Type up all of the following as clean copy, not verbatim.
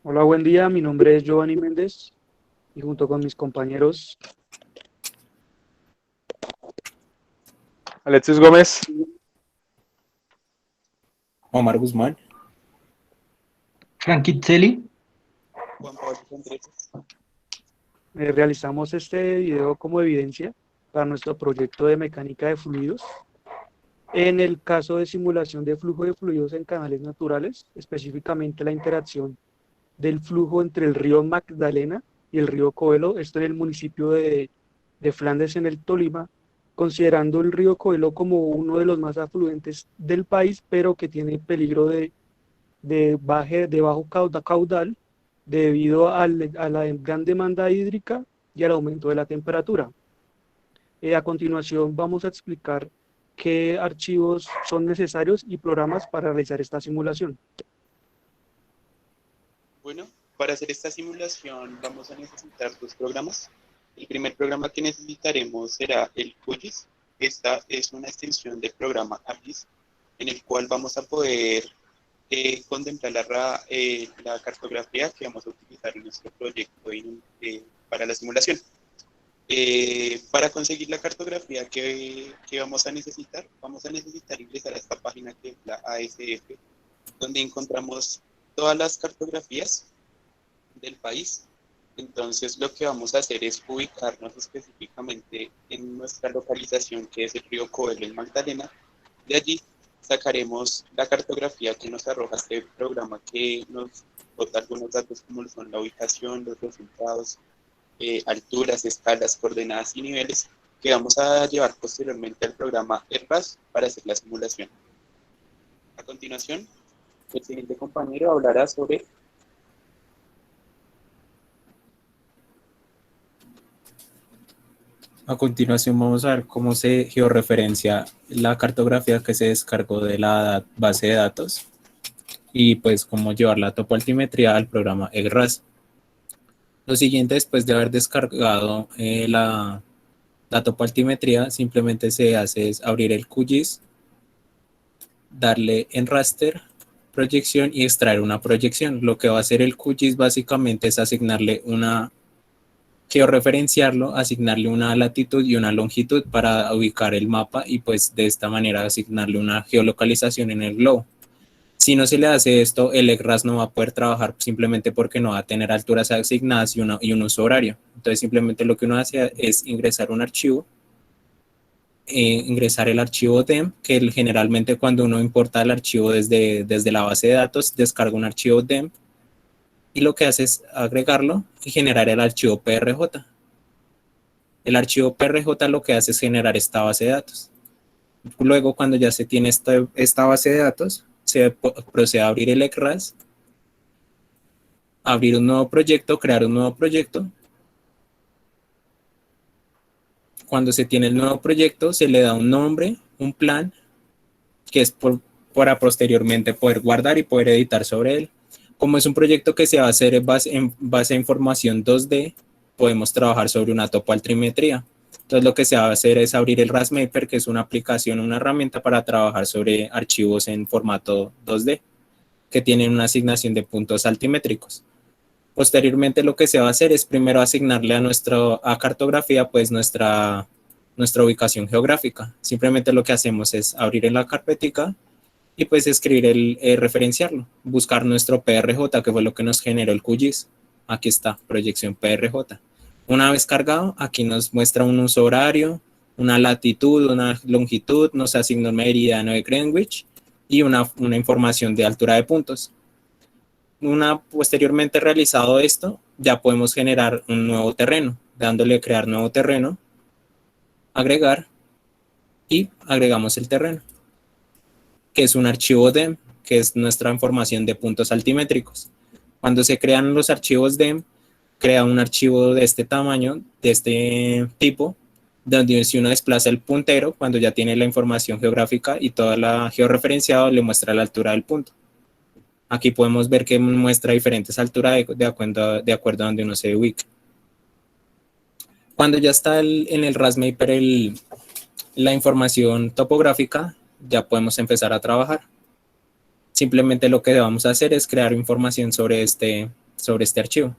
Hola, buen día. Mi nombre es Giovanni Méndez y junto con mis compañeros Alexis Gómez. Omar Guzmán. Franquitelli. Juan Pablo Andrés. realizamos este video como evidencia para nuestro proyecto de mecánica de fluidos. En el caso de simulación de flujo de fluidos en canales naturales, específicamente la interacción del flujo entre el río Magdalena y el río Coelho, esto en el municipio de Flandes, en el Tolima, considerando el río Coelho como uno de los más afluentes del país, pero que tiene peligro de bajo caudal debido a la gran demanda hídrica y al aumento de la temperatura. A continuación vamos a explicar qué archivos son necesarios y programas para realizar esta simulación. Bueno, para hacer esta simulación vamos a necesitar dos programas. El primer programa que necesitaremos será el QGIS. Esta es una extensión del programa ARGIS, en el cual vamos a poder contemplar la cartografía que vamos a utilizar en nuestro proyecto para la simulación. Para conseguir la cartografía que vamos a necesitar ingresar a esta página que es la ASF, donde encontramos todas las cartografías del país. Entonces lo que vamos a hacer es ubicarnos específicamente en nuestra localización, que es el río Coelho en Magdalena. De allí sacaremos la cartografía que nos arroja este programa, que nos bota algunos datos como son la ubicación, los resultados, alturas, escalas, coordenadas y niveles, que vamos a llevar posteriormente al programa AirPass para hacer la simulación. A continuación, el siguiente compañero hablará sobre A continuación vamos a ver cómo se georreferencia la cartografía que se descargó de la base de datos y pues cómo llevar la topoaltimetría al programa EGRAS. Lo siguiente, después de haber descargado la topoaltimetría, simplemente se hace es abrir el QGIS, darle en raster, proyección y extraer una proyección. Lo que va a hacer el QGIS básicamente es asignarle georreferenciarlo, asignarle una latitud y una longitud para ubicar el mapa y pues de esta manera asignarle una geolocalización en el globo. Si no se le hace esto, el EGRAS no va a poder trabajar simplemente porque no va a tener alturas asignadas y un uso horario. Entonces simplemente lo que uno hace es ingresar un archivo, ingresar el archivo DEM, que generalmente cuando uno importa el archivo desde la base de datos, descarga un archivo DEM y lo que hace es agregarlo y generar el archivo PRJ. El archivo PRJ lo que hace es generar esta base de datos. Luego, cuando ya se tiene esta base de datos, se procede a abrir el ECRAS, abrir un nuevo proyecto, crear un nuevo proyecto. Cuando se tiene el nuevo proyecto, se le da un nombre, un plan, que es para posteriormente poder guardar y poder editar sobre él. Como es un proyecto que se va a hacer en base a información 2D, podemos trabajar sobre una topoaltimetría. Entonces lo que se va a hacer es abrir el RASMapper, que es una aplicación, una herramienta para trabajar sobre archivos en formato 2D, que tienen una asignación de puntos altimétricos. Posteriormente lo que se va a hacer es primero asignarle a cartografía pues nuestra ubicación geográfica. Simplemente lo que hacemos es abrir en la carpetica y pues escribir referenciarlo, buscar nuestro PRJ, que fue lo que nos generó el QGIS. Aquí está, proyección PRJ. Una vez cargado, aquí nos muestra un uso horario, una latitud, una longitud, nos asignó un meridiano de Greenwich y una información de altura de puntos. Posteriormente realizado esto, ya podemos generar un nuevo terreno, dándole a crear nuevo terreno, agregar y agregamos el terreno, que es un archivo DEM, que es nuestra información de puntos altimétricos. Cuando se crean los archivos DEM, crea un archivo de este tamaño, de este tipo, donde si uno desplaza el puntero, cuando ya tiene la información geográfica y toda la georreferenciado, le muestra la altura del punto. Aquí podemos ver que muestra diferentes alturas de acuerdo a donde uno se ubique. Cuando ya está en el RASMapper la información topográfica, ya podemos empezar a trabajar. Simplemente lo que vamos a hacer es crear información sobre este sobre este archivo.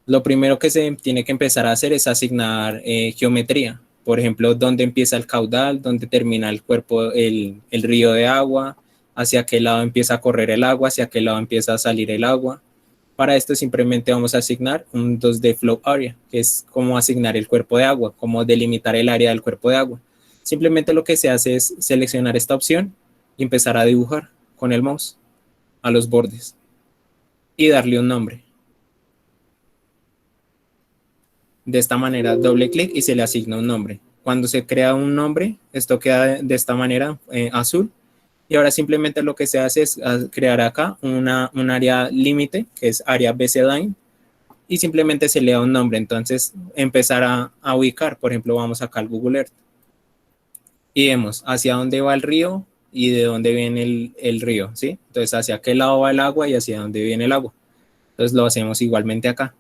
Lo primero que se tiene que empezar a hacer es asignar geometría. Por ejemplo, dónde empieza el caudal, dónde termina el cuerpo, el río de agua, hacia qué lado empieza a correr el agua, hacia qué lado empieza a salir el agua. Para esto simplemente vamos a asignar un 2D Flow Area, que es como asignar el cuerpo de agua, como delimitar el área del cuerpo de agua. Simplemente lo que se hace es seleccionar esta opción y empezar a dibujar con el mouse a los bordes y darle un nombre. De esta manera, doble clic y se le asigna un nombre. Cuando se crea un nombre, esto queda de esta manera azul. Y ahora simplemente lo que se hace es crear acá un área límite, que es área baseline, y simplemente se le da un nombre. Entonces, empezar a ubicar, por ejemplo, vamos acá al Google Earth. Y vemos hacia dónde va el río y de dónde viene el río, ¿sí? Entonces, hacia qué lado va el agua y hacia dónde viene el agua. Entonces, lo hacemos igualmente acá.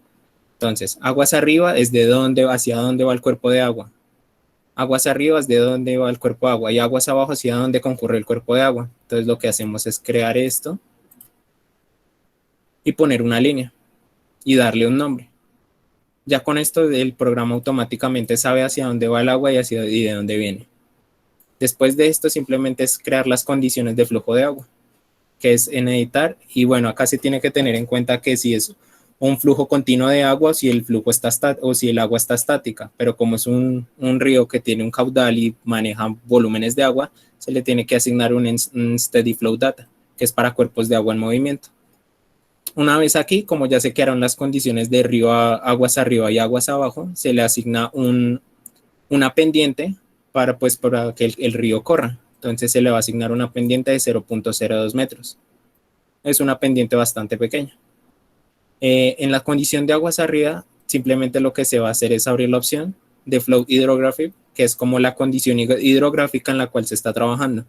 Entonces, aguas arriba es de dónde, hacia dónde va el cuerpo de agua. Aguas arriba es de dónde va el cuerpo de agua y aguas abajo hacia dónde concurre el cuerpo de agua. Entonces, lo que hacemos es crear esto y poner una línea y darle un nombre. Ya con esto, el programa automáticamente sabe hacia dónde va el agua y de dónde viene. Después de esto, simplemente es crear las condiciones de flujo de agua, que es en editar. Y bueno, acá se tiene que tener en cuenta que si es un flujo continuo de agua, si el flujo está o si el agua está estática, pero como es un río que tiene un caudal y maneja volúmenes de agua, se le tiene que asignar un steady flow data, que es para cuerpos de agua en movimiento. Una vez aquí, como ya se quedaron las condiciones de río aguas arriba y aguas abajo, se le asigna una pendiente para que el río corra. Entonces se le va a asignar una pendiente de 0.02 metros. Es una pendiente bastante pequeña. En la condición de aguas arriba, simplemente lo que se va a hacer es abrir la opción de Flow Hydrographic, que es como la condición hidrográfica en la cual se está trabajando.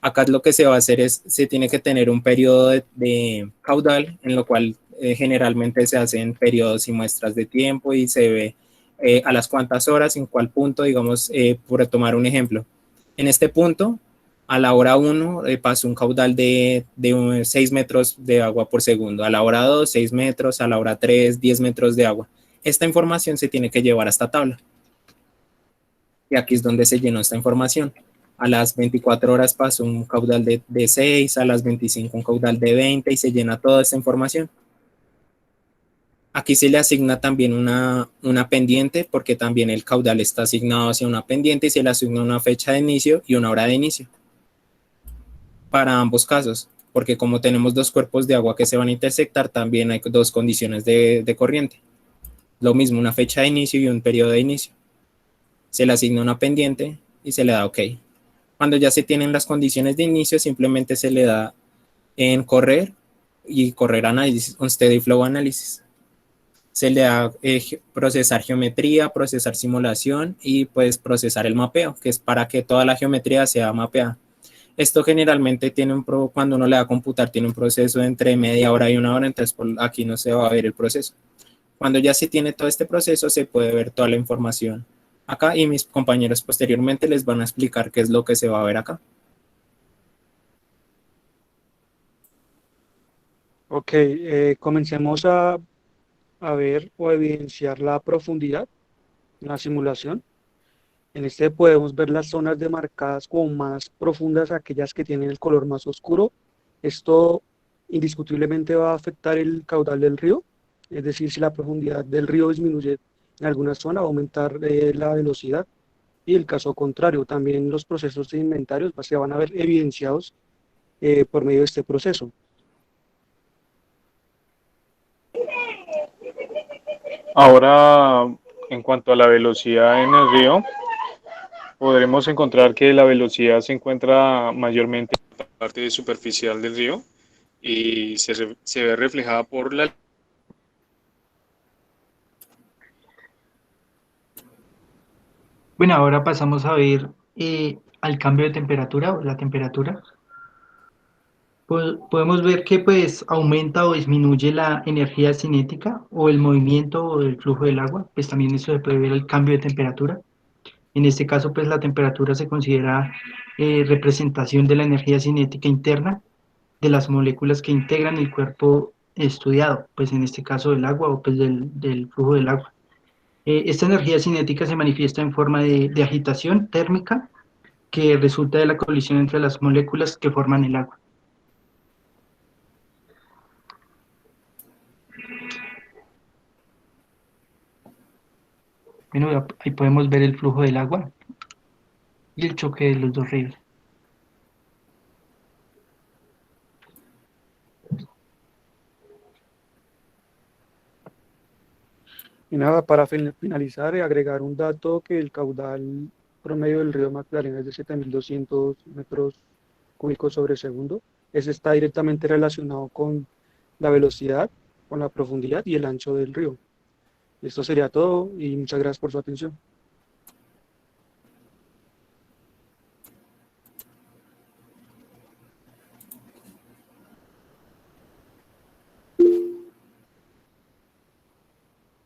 Acá lo que se va a hacer es, se tiene que tener un periodo de caudal, en lo cual generalmente se hacen periodos y muestras de tiempo y se ve a las cuantas horas, en cuál punto, digamos, por tomar un ejemplo. En este punto, a la hora 1 pasó un caudal de 6 metros de agua por segundo, a la hora 2, 6 metros, a la hora 3, 10 metros de agua. Esta información se tiene que llevar a esta tabla. Y aquí es donde se llenó esta información. A las 24 horas pasó un caudal de 6, a las 25 un caudal de 20 y se llena toda esta información. Aquí se le asigna también una pendiente porque también el caudal está asignado hacia una pendiente y se le asigna una fecha de inicio y una hora de inicio. Para ambos casos, porque como tenemos dos cuerpos de agua que se van a intersectar, también hay dos condiciones de corriente. Lo mismo, una fecha de inicio y un periodo de inicio. Se le asigna una pendiente y se le da OK. Cuando ya se tienen las condiciones de inicio, simplemente se le da en correr y correr análisis, un steady flow análisis. Se le da procesar geometría, procesar simulación y pues procesar el mapeo, que es para que toda la geometría sea mapeada. Esto generalmente tiene cuando uno le da a computar, tiene un proceso de entre media hora y una hora, entonces aquí no se va a ver el proceso. Cuando ya se tiene todo este proceso, se puede ver toda la información acá y mis compañeros posteriormente les van a explicar qué es lo que se va a ver acá. Ok, comencemos a ver o evidenciar la profundidad en la simulación. En este podemos ver las zonas demarcadas como más profundas, aquellas que tienen el color más oscuro. Esto indiscutiblemente va a afectar el caudal del río, es decir, si la profundidad del río disminuye en alguna zona, va a aumentar la velocidad. Y el caso contrario, también los procesos de inventarios se van a ver evidenciados por medio de este proceso. Ahora, en cuanto a la velocidad en el río, podremos encontrar que la velocidad se encuentra mayormente en la parte superficial del río y se ve reflejada por la... Bueno, ahora pasamos a ver al cambio de temperatura o la temperatura. Podemos ver que pues aumenta o disminuye la energía cinética o el movimiento o el flujo del agua, pues también eso se puede ver el cambio de temperatura. En este caso pues la temperatura se considera representación de la energía cinética interna de las moléculas que integran el cuerpo estudiado, pues en este caso del agua o pues del flujo del agua. Esta energía cinética se manifiesta en forma de agitación térmica que resulta de la colisión entre las moléculas que forman el agua. Bueno, ahí podemos ver el flujo del agua y el choque de los dos ríos. Y nada, para finalizar, agregar un dato que el caudal promedio del río Magdalena es de 7.200 metros cúbicos sobre segundo. Ese está directamente relacionado con la velocidad, con la profundidad y el ancho del río. Esto sería todo y muchas gracias por su atención.